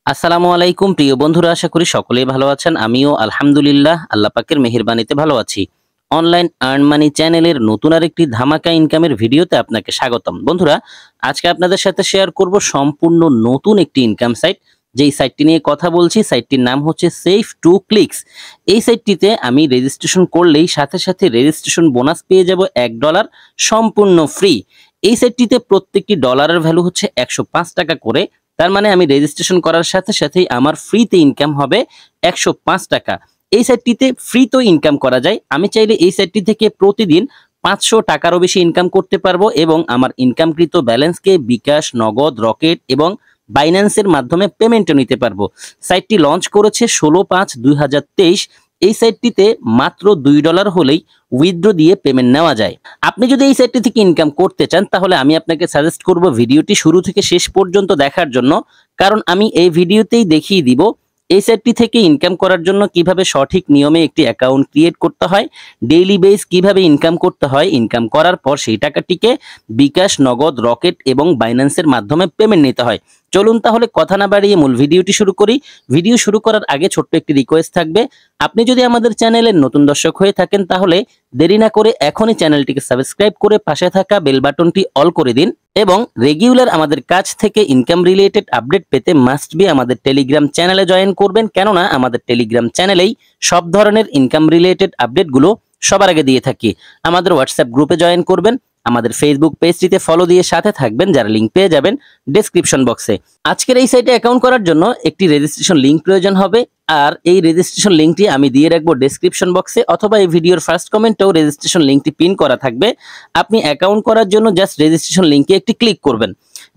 আসসালামু আলাইকুম প্রিয় বন্ধুরা, আশা করি সকলেই ভালো আছেন। আমিও আলহামদুলিল্লাহ আল্লাহ পাকের মেহেরবানিতে ভালো আছি। অনলাইন আর্ন মানি চ্যানেলের নতুন আরেকটি ধামাকা ইনকামের ভিডিওতে আপনাকে স্বাগতম। বন্ধুরা, আজকে আপনাদের সাথে শেয়ার করব সম্পূর্ণ নতুন একটি ইনকাম সাইট। যেই সাইটটি নিয়ে কথা বলছি, সাইটটির নাম হচ্ছে সেফ টু ক্লিক্স। এই সাইটটিতে আমি রেজিস্ট্রেশন করলেই সাথে সাথে রেজিস্ট্রেশন বোনাস পেয়ে যাব $1 সম্পূর্ণ ফ্রি। এই সাইটটিতে প্রত্যেকটি ডলারের ভ্যালু হচ্ছে 105 টাকা করে। তার মানে আমি রেজিস্ট্রেশন করার সাথে সাথেই আমার ফ্রিতে ইনকাম হবে 105 টাকা। এই সাইটটিতে ফ্রিতেও ইনকাম করা যায়। আমি চাইলে এই সাইটটি থেকে প্রতিদিন 500 টাকারও বেশি ইনকাম করতে পারবো এবং আমার ইনকামকৃত ব্যালেন্সকে বিকাশ, নগদ, রকেট এবং বাইন্যান্সের মাধ্যমে পেমেন্টও নিতে পারবো। সাইটটি লঞ্চ করেছে 16/5/2023। এই সাইটটিতে মাত্র $2 হলেই উইথড্র দিয়ে পেমেন্ট নেওয়া যায়। আপনি যদি এই সাইটটি থেকে ইনকাম করতে চান তাহলে আমি আপনাকে সাজেস্ট করব ভিডিওটি শুরু থেকে শেষ পর্যন্ত দেখার জন্য, কারণ আমি এই ভিডিওতেই দেখিয়ে দিব এই সাইটটি থেকে ইনকাম করার জন্য কিভাবে সঠিক নিয়মে একটি অ্যাকাউন্ট ক্রিয়েট করতে হয়, ডেইলি বেস কিভাবে ইনকাম করতে হয়, ইনকাম করার পর সেই টাকাটিকে বিকাশ, নগদ, রকেট এবং বাইন্যান্সের মাধ্যমে পেমেন্ট নিতে হয়। চলুন তাহলে কথা না বাড়িয়ে মূল ভিডিওটি শুরু করি। ভিডিও শুরু করার আগে ছোট্ট একটি রিকোয়েস্ট থাকবে, আপনি যদি আমাদের চ্যানেলের নতুন দর্শক হয়ে থাকেন তাহলে দেরি না করে এখনই চ্যানেলটিকে সাবস্ক্রাইব করে পাশে থাকা বেল বাটনটি অল করে দিন এবং রেগুলার আমাদের কাছ থেকে ইনকাম রিলেটেড আপডেট পেতে মাস্ট বি আমাদের টেলিগ্রাম চ্যানেলে জয়েন করবেন, কেননা আমাদের টেলিগ্রাম চ্যানেলেই সব ধরনের ইনকাম রিলেটেড আপডেটগুলো সবার আগে দিয়ে থাকি। আমাদের হোয়াটসঅ্যাপ গ্রুপে জয়েন করবেন, আমাদের ফেসবুক পেজটিতে ফলো দিয়ে সাথে থাকবেন, যার লিঙ্ক পেয়ে যাবেন ডেসক্রিপশন বক্সে। আজকের এই সাইটে অ্যাকাউন্ট করার জন্য একটি রেজিস্ট্রেশন লিঙ্ক প্রয়োজন হবে, আর এই রেজিস্ট্রেশন লিঙ্কটি আমি দিয়ে রাখবো ডেসক্রিপশন বক্সে, অথবা এই ভিডিওর ফার্স্ট কমেন্টেও রেজিস্ট্রেশন লিঙ্কটি পিন করা থাকবে। আপনি অ্যাকাউন্ট করার জন্য জাস্ট রেজিস্ট্রেশন লিঙ্কে একটি ক্লিক করবেন।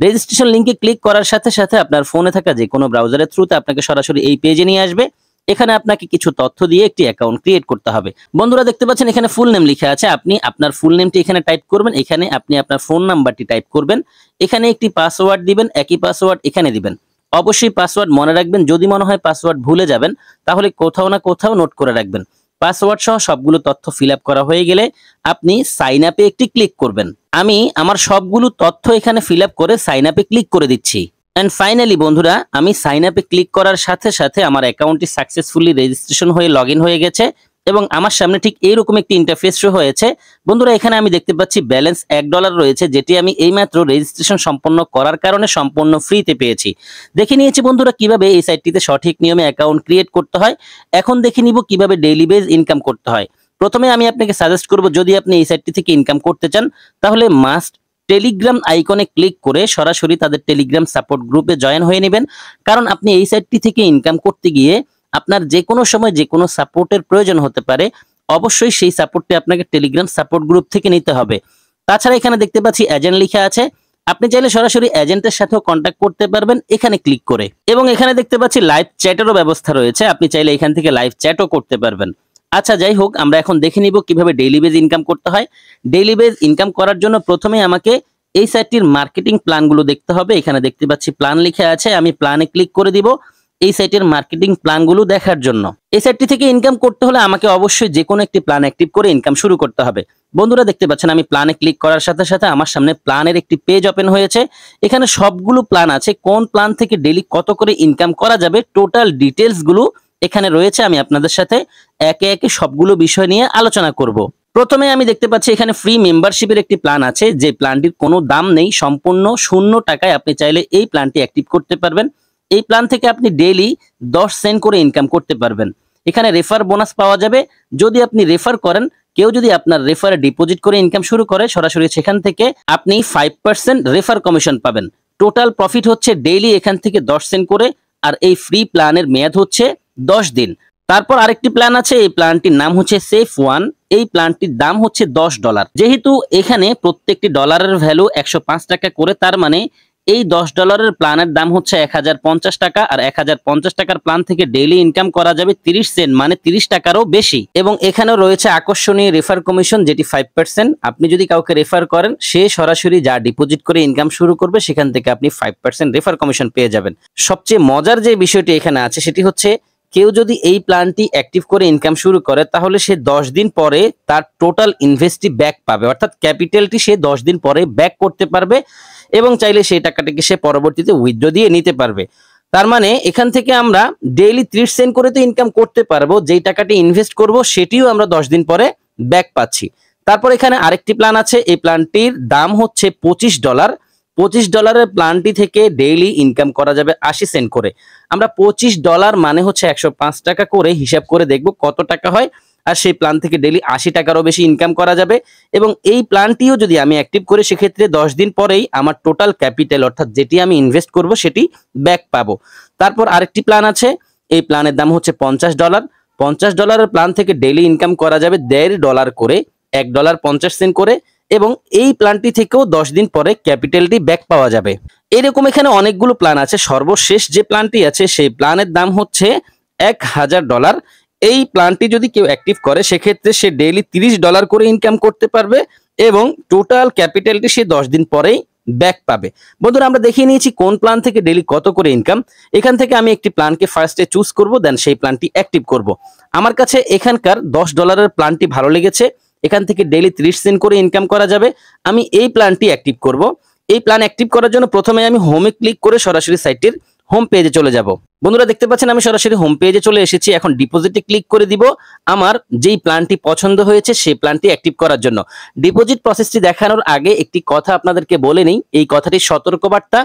রেজিস্ট্রেশন লিঙ্কে ক্লিক করার সাথে সাথে আপনার ফোনে থাকা যে কোনো ব্রাউজারের থ্রুতে আপনাকে সরাসরি এই পেজে নিয়ে আসবে। এখানে আপনাকে কিছু তথ্য দিয়ে একটি অ্যাকাউন্ট ক্রিয়েট করতে হবে। বন্ধুরা, দেখতে পাচ্ছেন এখানে ফুল নেম লেখা আছে। আপনি আপনার ফুল নেমটি এখানে টাইপ করবেন, এখানে আপনি আপনার ফোন নাম্বারটি টাইপ করবেন, এখানে একটি পাসওয়ার্ড দিবেন, একই পাসওয়ার্ড এখানে দিবেন। অবশ্যই পাসওয়ার্ড মনে রাখবেন, যদি মনে হয় পাসওয়ার্ড ভুলে যাবেন তাহলে কোথাও না কোথাও নোট করে রাখবেন। পাসওয়ার্ড সহ সবগুলো তথ্য ফিল আপ করা হয়ে গেলে আপনি সাইন আপে একটি ক্লিক করবেন। আমি আমার সবগুলো তথ্য এখানে ফিল আপ করে সাইন আপে ক্লিক করে দিচ্ছি। এন্ড ফাইনালি বন্ধুরা, আমি সাইন আপে ক্লিক করার সাথে সাথে আমার অ্যাকাউন্টটি সাকসেসফুলি রেজিস্ট্রেশন হয়ে লগ ইন হয়ে গেছে এবং আমার সামনে ঠিক এইরকম একটি ইন্টারফেস শো হয়েছে। বন্ধুরা, এখানে আমি দেখতে পাচ্ছি ব্যালেন্স $1 রয়েছে, যেটি আমি এইমাত্র রেজিস্ট্রেশন সম্পন্ন করার কারণে সম্পূর্ণ ফ্রিতে পেয়েছি। দেখে নিয়েছি বন্ধুরা কিভাবে এই সাইটটিতে সঠিক নিয়মে অ্যাকাউন্ট ক্রিয়েট করতে হয়। এখন দেখে নিব কিভাবে ডেইলি বেজ ইনকাম করতে হয়। প্রথমে আমি আপনাকে সাজেস্ট করব, যদি আপনি এই সাইটটি থেকে ইনকাম করতে চান তাহলে মাস্ট টেলিগ্রাম আইকনে ক্লিক করে সরাসরি তাদের টেলিগ্রাম সাপোর্ট গ্রুপে জয়েন হয়ে নেবেন, কারণ আপনি এই সাইটটি থেকে ইনকাম করতে গিয়ে আপনার যে কোনো সময় যে কোনো সাপোর্টের প্রয়োজন হতে পারে। অবশ্যই সেই সাপোর্টটি আপনাকে টেলিগ্রাম সাপোর্ট গ্রুপ থেকে নিতে হবে। তাছাড়া এখানে দেখতে পাচ্ছি এজেন্ট লেখা আছে, আপনি চাইলে সরাসরি এজেন্টের সাথেও কন্ট্যাক্ট করতে পারবেন এখানে ক্লিক করে। এবং এখানে দেখতে পাচ্ছি লাইভ চ্যাটেরও ব্যবস্থা রয়েছে, আপনি চাইলে এখান থেকে লাইভ চ্যাটও করতে পারবেন। আচ্ছা, যাই হোক, আমরা এখন দেখে নিব কিভাবে ডেইলি বেজ ইনকাম করতে হয়। ডেইলি বেজ ইনকাম করার জন্য প্রথমে আমাকে এই সাইটটির মার্কেটিং প্ল্যানগুলো দেখতে হবে। এখানে দেখতে পাচ্ছি প্ল্যান লেখা আছে, আমি প্ল্যানে ক্লিক করে দিব এই সাইটের মার্কেটিং প্ল্যানগুলো দেখার জন্য। এই সাইটটি থেকে ইনকাম করতে হলে আমাকে অবশ্যই যে কোনো একটি প্ল্যান অ্যাক্টিভ করে ইনকাম শুরু করতে হবে। বন্ধুরা, দেখতে পাচ্ছেন আমি প্ল্যানে ক্লিক করার সাথে সাথে আমার সামনে প্ল্যানের একটি পেজ ওপেন হয়েছে। এখানে সবগুলো প্ল্যান আছে, কোন প্ল্যান থেকে ডেইলি কত করে ইনকাম করা যাবে টোটাল ডিটেলস গুলো এখানে রয়েছে। আমি আপনাদের সাথে একে একে সবগুলো বিষয় নিয়ে আলোচনা করব। প্রথমে আমি দেখতে পাচ্ছি এখানে ফ্রি মেম্বারশিপের একটি প্ল্যান আছে, যে প্ল্যানটির কোনো দাম নেই, সম্পূর্ণ 0 টাকায় আপনি চাইলে এই প্ল্যানটি অ্যাক্টিভ করতে পারবেন। এই প্ল্যান থেকে আপনি ডেইলি 10 সেন্ট করে ইনকাম করতে পারবেন। এখানে রেফার বোনাস পাওয়া যাবে, যদি আপনি রেফার করেন, কেউ যদি আপনার রেফারে ডিপোজিট করে ইনকাম শুরু করে সরাসরি সেখান থেকে আপনি 5% রেফার কমিশন পাবেন। টোটাল প্রফিট হচ্ছে ডেইলি এখান থেকে 10 সেন্ট করে, আর এই ফ্রি প্ল্যানের মেয়াদ হচ্ছে 10 দিন। তারপর আরেকটি প্ল্যান আছে, এই প্ল্যানটির নাম হচ্ছে সেফ ওয়ান। এই প্ল্যানটির দাম হচ্ছে $10। যেহেতু এখানে প্রত্যেকটি ডলারের ভ্যালু 105 টাকা করে, তার মানে এই $10 প্ল্যানের দাম হচ্ছে 1050 টাকা, আর 1050 টাকার প্ল্যান থেকে ডেইলি ইনকাম করা যাবে 30 সেন্ট, মানে 30 টাকারও বেশি। এবং এখানেও রয়েছে আকর্ষণীয় রেফার কমিশন, যেটি 5%। আপনি যদি কাউকে রেফার করেন, সে সরাসরি যা ডিপোজিট করে ইনকাম শুরু করবে সেখান থেকে আপনি 5% রেফার কমিশন পেয়ে যাবেন। সবচেয়ে মজার যে বিষয়টি এখানে আছে সেটি হচ্ছে, কেউ যদি এই প্ল্যানটি অ্যাক্টিভ করে ইনকাম শুরু করে তাহলে সে 10 দিন পরে তার টোটাল ইনভেস্টটি ব্যাক পাবে, অর্থাৎ ক্যাপিটালটি সে 10 দিন পরে ব্যাক করতে পারবে এবং চাইলে সেই টাকাটাকে সে পরবর্তীতে উইথড্র দিয়ে নিতে পারবে। তার মানে এখান থেকে আমরা ডেইলি 30 সেন্ট করে তো ইনকাম করতে পারবো, যেই টাকাটি ইনভেস্ট করব সেটিও আমরা 10 দিন পরে ব্যাক পাচ্ছি। তারপর এখানে আরেকটি প্ল্যান আছে, এই প্ল্যানটির দাম হচ্ছে $25। $25 প্ল্যানটি থেকে ডেইলি ইনকাম করা যাবে 80 সেন্ট করে। আমরা $25 মানে হচ্ছে 105 টাকা করে হিসাব করে দেখব কত টাকা হয়, আর সেই প্ল্যান থেকে ডেইলি 80 টাকারও বেশি ইনকাম করা যাবে। এবং এই প্ল্যানটিও যদি আমি অ্যাক্টিভ করি সেক্ষেত্রে 10 দিন পরেই আমার টোটাল ক্যাপিটাল অর্থাৎ যেটি আমি ইনভেস্ট করব সেটি ব্যাক পাবো। তারপর আরেকটি প্ল্যান আছে, এই প্ল্যানের দাম হচ্ছে $50। $50 প্ল্যান থেকে ডেইলি ইনকাম করা যাবে $1.5 করে, $1.50 করে, এবং এই প্ল্যানটি থেকেও 10 দিন পরে ক্যাপিটালটি ব্যাক পাওয়া যাবে। এরকম এখানে অনেকগুলো প্ল্যান আছে। সর্বশেষ যে প্ল্যানটি আছে সেই প্ল্যানের দাম হচ্ছে $1000। এই প্ল্যানটি যদি কেউ অ্যাক্টিভ করে সেক্ষেত্রে সে ডেইলি $30 করে ইনকাম করতে পারবে এবং টোটাল ক্যাপিটালটি সে 10 দিন পরেই ব্যাক পাবে। বন্ধুরা, আমরা দেখিয়ে নিয়েছি কোন প্ল্যান থেকে ডেইলি কত করে ইনকাম। এখান থেকে আমি একটি প্ল্যানকে ফার্স্টে চুজ করব, দেন সেই প্ল্যানটি অ্যাক্টিভ করব। আমার কাছে এখানকার $10 প্ল্যানটি ভালো লেগেছে, এখান থেকে ডেইলি 30 সেন্ট করে ইনকাম করা যাবে। আমি এই প্ল্যানটি অ্যাক্টিভ করব। এই প্ল্যান অ্যাক্টিভ করার জন্য প্রথমে আমি হোমে ক্লিক করে সরাসরি সাইটের হোম পেজে চলে যাব। বন্ধুরা, দেখতে পাচ্ছেন আমি সরাসরি হোম পেজে চলে এসেছি। এখন ডিপোজিটে ক্লিক করে দিব আমার যেই প্ল্যানটি পছন্দ হয়েছে সেই প্ল্যানটি অ্যাক্টিভ করার জন্য। ডিপোজিট প্রসেসটি দেখানোর আগে একটি কথা আপনাদেরকে বলে নেই, এই কথাটির সতর্কবার্তা।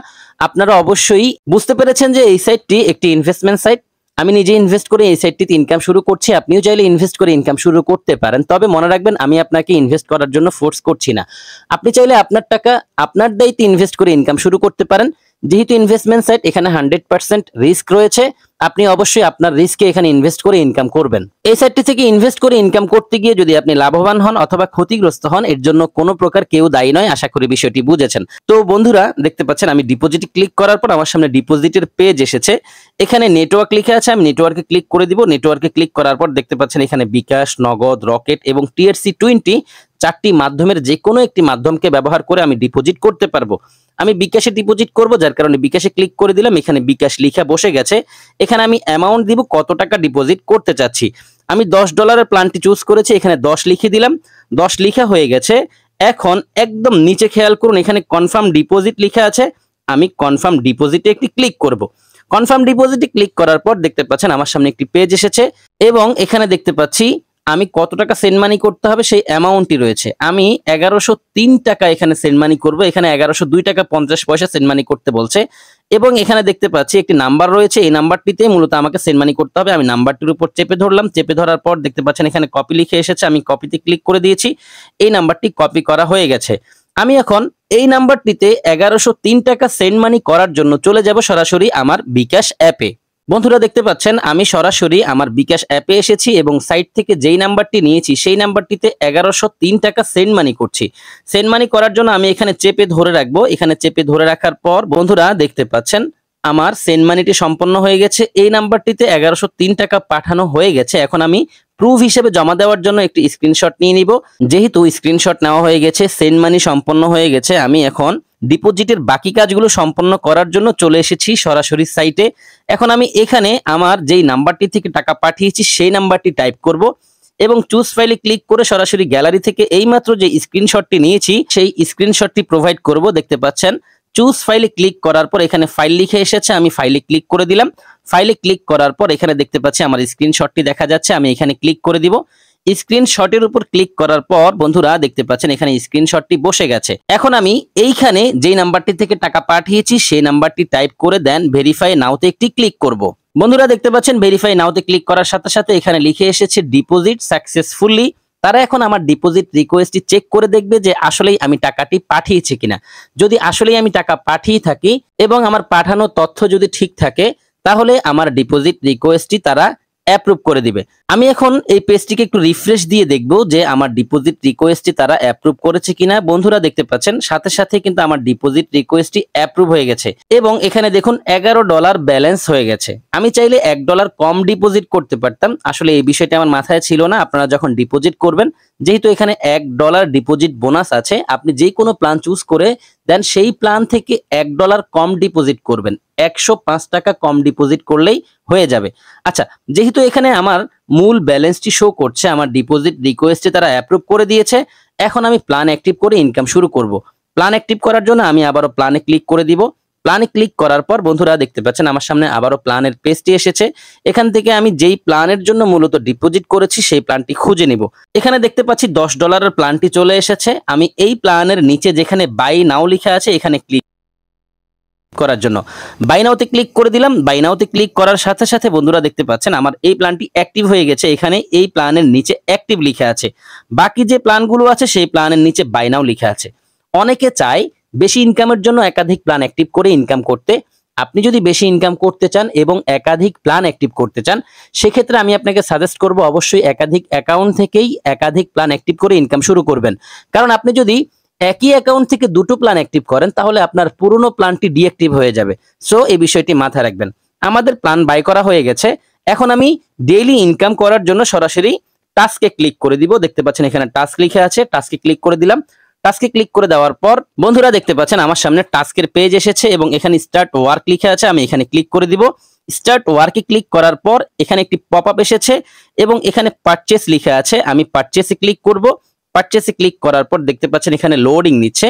আপনারা অবশ্যই বুঝতে পেরেছেন যে এই সাইটটি একটি ইনভেস্টমেন্ট সাইট। আমি নিজে ইনভেস্ট করে এই সাইটটিতে ইনকাম শুরু করছি, আপনিও চাইলে ইনভেস্ট করে ইনকাম শুরু করতে পারেন। তবে মনে রাখবেন, আমি আপনাকে ইনভেস্ট করার জন্য ফোর্স করছি না। আপনি চাইলে আপনার টাকা আপনার দায়িত্বে ইনভেস্ট করে ইনকাম শুরু করতে পারেন। যেহেতু ইনভেস্টমেন্ট সাইট, এখানে 100% রিস্ক রয়েছে। আপনি অবশ্যই আপনার রিস্কে এখানে ইনভেস্ট করে ইনকাম করবেন। এই সাইটটি থেকে ইনভেস্ট করে ইনকাম করতে গিয়ে যদি আপনি লাভবান হন অথবা ক্ষতিগ্রস্ত হন, এর জন্য কোনো প্রকার কেউ দায়ী নয়। আশা করি বিষয়টি বুঝেছেন। তো বন্ধুরা, দেখতে পাচ্ছেন আমি ডিপোজিটে ক্লিক করার পর আমার সামনে ডিপোজিটের পেজ এসেছে। এখানে নেটওয়ার্ক লিখে আছে, আমি নেটওয়ার্কে ক্লিক করে দিব। নেটওয়ার্কে ক্লিক করার পর দেখতে পাচ্ছেন এখানে বিকাশ, নগদ, রকেট এবং TRC20 চারটি মাধ্যমের যে কোনো একটি মাধ্যমকে ব্যবহার করে আমি ডিপোজিট করতে পারবো। আমি বিকাশে ডিপোজিট করব, যার কারণে বিকাশে ক্লিক করে দিলাম। এখানে বিকাশ লিখা বসে গেছে। এখানে আমি অ্যামাউন্ট দিব, কত টাকা ডিপোজিট করতে চাচ্ছি। আমি $10 প্ল্যানটি চুজ করেছি, এখানে 10 লিখে দিলাম। 10 লিখা হয়ে গেছে। এখন একদম নিচে খেয়াল করুন, এখানে কনফার্ম ডিপোজিট লিখা আছে। আমি কনফার্ম ডিপোজিটে একটি ক্লিক করব। কনফার্ম ডিপোজিটে ক্লিক করার পর দেখতে পাচ্ছেন আমার সামনে একটি পেজ এসেছে এবং এখানে দেখতে পাচ্ছি আমি কত টাকা সেন্ড মানি করতে হবে সেই অ্যামাউন্টটি রয়েছে। আমি 1103 টাকা এখানে সেন্ড মানি করব। এখানে 1102 টাকা 50 পয়সা সেন্ড মানি করতে বলছে এবং এখানে দেখতে পাচ্ছি একটি নাম্বার রয়েছে। এই নাম্বারটিতে মূলত আমাকে সেন্ড মানি করতে হবে। আমি নাম্বারটির উপর চেপে ধরলাম। চেপে ধরার পর দেখতে পাচ্ছেন এখানে কপি লিখে এসেছে। আমি কপিতে ক্লিক করে দিয়েছি। এই নাম্বারটি কপি করা হয়ে গেছে। আমি এখন এই নাম্বারটিতে 1103 টাকা সেন্ড মানি করার জন্য চলে যাব সরাসরি আমার বিকাশ অ্যাপে। বন্ধুরা, দেখতে পাচ্ছেন আমি সরাসরি আমার বিকাশ অ্যাপে এসেছি এবং সাইট থেকে যেই নাম্বারটি নিয়েছি সেই নাম্বারটিতে 1103 টাকা সেন্ড মানি করছি। সেন্ড মানি করার জন্য আমি এখানে চেপে ধরে রাখবো। এখানে চেপে ধরে রাখার পর বন্ধুরা দেখতে পাচ্ছেন আমার সেন্ড মানিটি সম্পন্ন হয়ে গেছে। এই নাম্বারটিতে 1103 টাকা পাঠানো হয়ে গেছে। এখন আমি প্রুফ হিসেবে জমা দেওয়ার জন্য একটি স্ক্রিনশট নিয়ে নিব। যেহেতু স্ক্রিনশট নেওয়া হয়ে গেছে, সেন্ড মানি সম্পন্ন হয়ে গেছে, আমি এখন ডিপোজিটের বাকি কাজগুলো সম্পন্ন করার জন্য চলে এসেছি সরাসরি সাইটে। এখন আমি এখানে আমার যেই নাম্বারটি থেকে টাকা পাঠিয়েছি সেই নাম্বারটি টাইপ করব এবং চুজ ফাইলে ক্লিক করে সরাসরি গ্যালারি থেকে এইমাত্র যে স্ক্রিনশটটি নিয়েছি সেই স্ক্রিনশটটি প্রোভাইড করব। দেখতে পাচ্ছেন চুজ ফাইলে ক্লিক করার পর এখানে ফাইল লিখে এসেছে। আমি ফাইলে ক্লিক করে দিলাম। ফাইলে ক্লিক করার পর এখানে দেখতে পাচ্ছি আমার স্ক্রিনশটটি দেখা যাচ্ছে। আমি এখানে ক্লিক করে দিব। স্ক্রিনশটের উপর ক্লিক করার পর বন্ধুরা দেখতে পাচ্ছেন এখানে স্ক্রিনশটটি বসে গেছে। এখন আমি এইখানে যেই নাম্বারটি থেকে টাকা পাঠিয়েছি সেই নাম্বারটি টাইপ করে দেন ভেরিফাই নাওতে একটি ক্লিক করব। বন্ধুরা দেখতে পাচ্ছেন ভেরিফাই নাওতে ক্লিক করার সাথে সাথে এখানে লিখে এসেছে ডিপোজিট সাকসেসফুলি। তারা এখন আমার ডিপোজিট রিকোয়েস্টটি চেক করে দেখবে যে আসলেই আমি টাকাটি পাঠিয়েছি কিনা। যদি আসলেই আমি টাকা পাঠিয়ে থাকি এবং আমার পাঠানো তথ্য যদি ঠিক থাকে তাহলে আমার ডিপোজিট রিকোয়েস্টটি তারা অ্যাপ্রুভ করে দিবে। আমি এখন এই পেজটিকে একটু রিফ্রেশ দিয়ে দেখব যে আমার ডিপোজিট রিকোয়েস্টটি তারা অ্যাপ্রুভ করেছে কিনা। বন্ধুরা দেখতে পাচ্ছেন সাথে সাথে কিন্তু আমার ডিপোজিট রিকোয়েস্টটি অ্যাপ্রুভ হয়ে গেছে এবং এখানে দেখুন $11 ব্যালেন্স হয়ে গেছে। আমি চাইলে $1 কম ডিপোজিট করতে পারতাম, আসলে এই বিষয়টা আমার মাথায় ছিল না। আপনারা যখন ডিপোজিট করবেন, যেহেতু এখানে $1 ডিপোজিট বোনাস আছে, আপনি যে কোনো প্ল্যান চুজ করে দেন সেই প্ল্যান থেকে $1 কম ডিপোজিট করবেন। 105 টাকা কম ডিপোজিট করলেই হয়ে যাবে। আচ্ছা, যেহেতু এখানে আমার মূল ব্যালেন্সটি শো করছে, আমার ডিপোজিট রিকোয়েস্টে তারা অ্যাপ্রুভ করে দিয়েছে, এখন আমি প্ল্যান অ্যাক্টিভ করে ইনকাম শুরু করব। প্ল্যান অ্যাক্টিভ করার জন্য আমি আবারও প্ল্যানে ক্লিক করে দিব। প্ল্যানে ক্লিক করার পর বন্ধুরা দেখতে পাচ্ছেন আমার সামনে আবারও প্ল্যানের পেজটি এসেছে। এখান থেকে আমি যেই প্ল্যানের জন্য মূলত ডিপোজিট করেছি সেই প্ল্যানটি খুঁজে নিব। এখানে দেখতে পাচ্ছি $10 প্ল্যানটি চলে এসেছে। আমি এই প্ল্যানের নিচে যেখানে বাই নাও লেখা আছে এখানে ক্লিক করার জন্য বাই নাওতে ক্লিক করে দিলাম। বাই নাওতে ক্লিক করার সাথে সাথে বন্ধুরা দেখতে পাচ্ছেন আমার এই প্ল্যানটি অ্যাক্টিভ হয়ে গেছে। এখানে এই প্ল্যানের নিচে অ্যাক্টিভ লেখা আছে। বাকি যে প্ল্যানগুলো আছে সেই প্ল্যানের নিচে বাই নাও লেখা আছে। অনেকে চায় বেশি ইনকামের জন্য একাধিক প্ল্যান অ্যাক্টিভ করে ইনকাম করতে। আপনি যদি বেশি ইনকাম করতে চান এবং একাধিক প্ল্যান অ্যাক্টিভ করতে চান, সেক্ষেত্রে আমি আপনাকে সাজেস্ট করব অবশ্যই একাধিক অ্যাকাউন্ট থেকেই একাধিক প্ল্যান অ্যাক্টিভ করে ইনকাম শুরু করবেন। কারণ আপনি যদি একই অ্যাকাউন্ট থেকে দুটো প্ল্যান অ্যাক্টিভ করেন তাহলে আপনার পুরনো প্ল্যানটি ডিঅ্যাক্টিভ হয়ে যাবে। সো এই বিষয়টি মাথায় রাখবেন। আমাদের প্ল্যান বাই করা হয়ে গেছে। এখন আমি ডেইলি ইনকাম করার জন্য সরাসরি টাস্কে ক্লিক করে দিব। দেখতে পাচ্ছেন এখানে টাস্ক লিখে আছে, টাস্কে ক্লিক করে দিলাম। টাস্কে ক্লিক করে দেওয়ার পর বন্ধুরা দেখতে পাচ্ছেন আমার সামনে টাস্কের পেজ এসেছে এবং এখানে স্টার্ট ওয়ার্ক লিখে আছে। আমি এখানে ক্লিক করে দিব। স্টার্ট ওয়ার্কে ক্লিক করার পর এখানে একটি পপ আপ এসেছে এবং এখানে পারচেস লিখে আছে। আমি পারচেসে ক্লিক করব। পারচেসে ক্লিক করার পর দেখতে পাচ্ছেন এখানে লোডিং নিচ্ছে।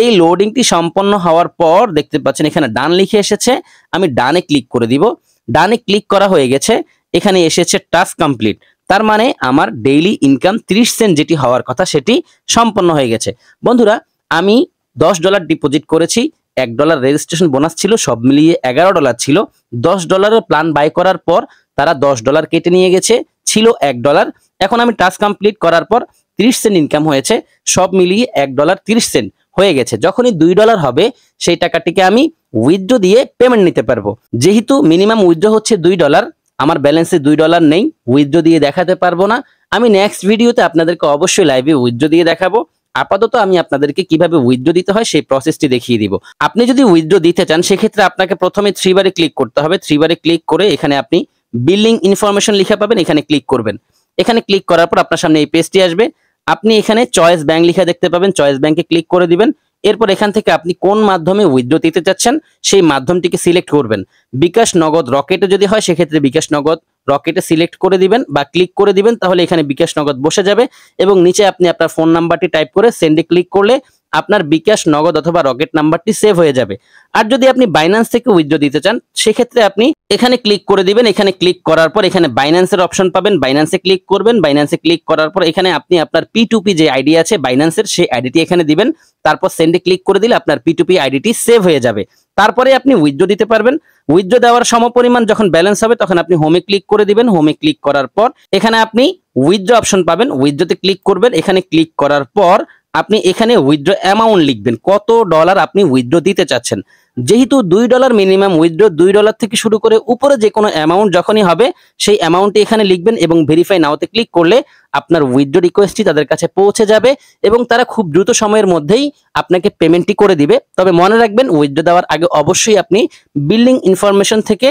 এই লোডিংটি সম্পন্ন হওয়ার পর দেখতে পাচ্ছেন এখানে ডান লিখে এসেছে। আমি ডানে ক্লিক করে দিব। ডানে ক্লিক করা হয়ে গেছে। এখানে এসেছে টাস্ক কমপ্লিট। তার মানে আমার ডেইলি ইনকাম 30 সেন্ট যেটি হওয়ার কথা সেটি সম্পন্ন হয়ে গেছে। বন্ধুরা আমি $10 ডিপোজিট করেছি, $1 রেজিস্ট্রেশন বোনাস ছিল, সব মিলিয়ে $11 ছিল। $10 প্ল্যান বাই করার পর তারা $10 কেটে নিয়ে গেছে, ছিল $1। এখন আমি টাস্ক কমপ্লিট করার পর 30 সেন্ট ইনকাম হয়েছে, সব মিলিয়ে $1 30 সেন্ট হয়ে গেছে। যখনই $2 হবে সেই টাকাটিকে আমি উইথড্র দিয়ে পেমেন্ট নিতে পারবো। যেহেতু মিনিমাম উইথড্র হচ্ছে $2, আমার ব্যালেন্সে $2 নেই, উইথড্র দিয়ে দেখাতে পারবো না। আমি নেক্সট ভিডিওতে আপনাদেরকে অবশ্যই লাইভে উইথড্র দিয়ে দেখাবো। আপাতত আমি আপনাদেরকে কিভাবে উইথড্র দিতে হয় সেই প্রসেসটি দেখিয়ে দিব। আপনি যদি উইথড্র দিতে চান সেক্ষেত্রে আপনাকে প্রথমে 3 বারে ক্লিক করতে হবে। 3 বারে ক্লিক করে এখানে আপনি বিলিং ইনফরমেশন লেখা পাবেন, এখানে ক্লিক করবেন। এখানে ক্লিক করার পর আপনার সামনে এই পেজটি আসবে। আপনি এখানে চয়েস ব্যাংক লেখা দেখতে পাবেন, চয়েস ব্যাংকে ক্লিক করে দিবেন। এরপর এখান থেকে আপনি কোন মাধ্যমে উইথড্র দিতে চাচ্ছেন সেই মাধ্যমটিকে সিলেক্ট করবেন। বিকাশ, নগদ, রকেটে যদি হয় সেক্ষেত্রে বিকাশ, নগদ, রকেটে সিলেক্ট করে দিবেন বা ক্লিক করে দিবেন, তাহলে এখানে বিকাশ, নগদ বসে যাবে এবং নিচে আপনি আপনার ফোন নাম্বারটি টাইপ করে সেন্ডে ক্লিক করলে আপনার বিকাশ, নগদ অথবা রকেট নাম্বারটি সেভ হয়ে যাবে। আর যদি আপনি বাইন্যান্স থেকে উইথড্র দিতে চান সেক্ষেত্রে আপনি এখানে ক্লিক করে দিবেন। এখানে ক্লিক করার পর এখানে বাইন্যান্সের অপশন পাবেন, বাইন্যান্সে ক্লিক করবেন। বাইন্যান্সে ক্লিক করার পর এখানে আপনি আপনার P2P যে আইডি আছে বাইন্যান্সের সেই আইডিটি এখানে দিবেন। তারপর সেন্ডে ক্লিক করে দিলে আপনার P2P আইডিটি সেভ হয়ে যাবে। তারপরে আপনি উইথড্র দিতে পারবেন। উইথড্র দেওয়ার সমপরিমাণ যখন ব্যালেন্স হবে তখন আপনি হোমে ক্লিক করে দিবেন। হোমে ক্লিক করার পর এখানে আপনি উইথড্র অপশন পাবেন, উইথড্রতে ক্লিক করবেন। এখানে ক্লিক করার পর আপনি এখানে উইথড্র অ্যামাউন্ট লিখবেন, কত ডলার আপনি উইথড্র দিতে চাচ্ছেন। যেহেতু $2 মিনিমাম উইথড্র, $2 থেকে শুরু করে উপরে যে কোনো অ্যামাউন্ট যখনই হবে সেই অ্যামাউন্টটি এখানে লিখবেন এবং ভেরিফাই নাওতে ক্লিক করলে আপনার উইথড্র রিকোয়েস্টটি তাদের কাছে পৌঁছে যাবে এবং তারা খুব দ্রুত সময়ের মধ্যেই আপনাকে পেমেন্টটি করে দিবে। তবে মনে রাখবেন উইথড্র দেওয়ার আগে অবশ্যই আপনি বিলিং ইনফরমেশন থেকে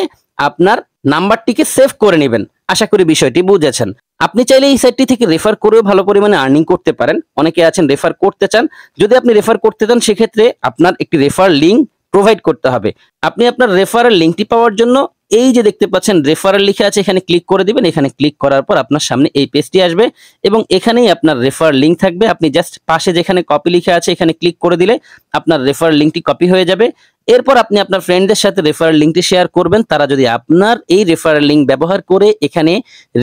আপনার নাম্বারটিকে সেভ করে নেবেন। আশা করি বিষয়টি বুঝেছেন। আপনি চাইলে এই সাইটটি থেকে রেফার করেও ভালো পরিমাণে আর্নিং করতে পারেন। অনেকে আছেন রেফার করতে চান। যদি আপনি রেফার করতে চান সেক্ষেত্রে আপনার একটি রেফার লিঙ্ক প্রোভাইড করতে হবে। আপনি আপনার রেফারেল লিঙ্কটি পাওয়ার জন্য এই যে দেখতে পাচ্ছেন রেফারেল লিখে আছে এখানে ক্লিক করে দিবেন। এখানে ক্লিক করার পর আপনার সামনে এই পেজটি আসবে এবং এখানেই আপনার রেফার লিঙ্ক থাকবে। আপনি জাস্ট পাশে যেখানে কপি লিখে আছে এখানে ক্লিক করে দিলে আপনার রেফার লিঙ্কটি কপি হয়ে যাবে। এরপর আপনি আপনার ফ্রেন্ডদের সাথে রেফারেল লিঙ্কটি শেয়ার করবেন। তারা যদি আপনার এই রেফারেল লিঙ্ক ব্যবহার করে এখানে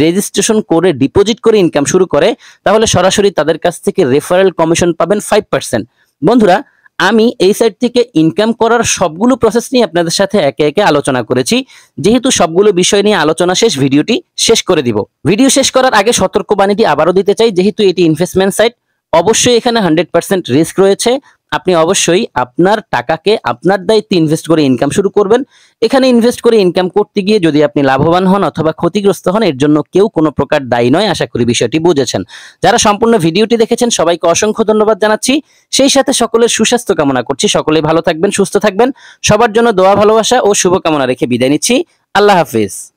রেজিস্ট্রেশন করে ডিপোজিট করে ইনকাম শুরু করে তাহলে সরাসরি তাদের কাছ থেকে রেফারেল কমিশন পাবেন 5%। বন্ধুরা আমি এই সাইট থেকে ইনকাম করার সবগুলো প্রসেস নিয়ে আপনাদের সাথে একে একে আলোচনা করেছি। যেহেতু সবগুলো বিষয় নিয়ে আলোচনা শেষ, ভিডিওটি শেষ করে দিব। ভিডিও শেষ করার আগে সতর্কবাণীটি আবারও দিতে চাই, যেহেতু এটি ইনভেস্টমেন্ট সাইট অবশ্যই এখানে 100% রিস্ক রয়েছে। আপনি অবশ্যই আপনার টাকাকে আপনার দায়িত্বে ইনভেস্ট করে ইনকাম শুরু করবেন। এখানে ইনভেস্ট করে ইনকাম করতে গিয়ে যদি আপনি লাভবান হন অথবা ক্ষতিগ্রস্ত হন এর জন্য কেউ কোনো প্রকার দায়ী নয়। আশা করি বিষয়টি বুঝেছেন। যারা সম্পূর্ণ ভিডিওটি দেখেছেন সবাইকে অসংখ্য ধন্যবাদ জানাচ্ছি। সেই সাথে সকলের সুস্বাস্থ্য কামনা করছি। সকলেই ভালো থাকবেন, সুস্থ থাকবেন। সবার জন্য দোয়া, ভালোবাসা ও শুভকামনা রেখে বিদায় নিচ্ছি। আল্লাহ হাফেজ।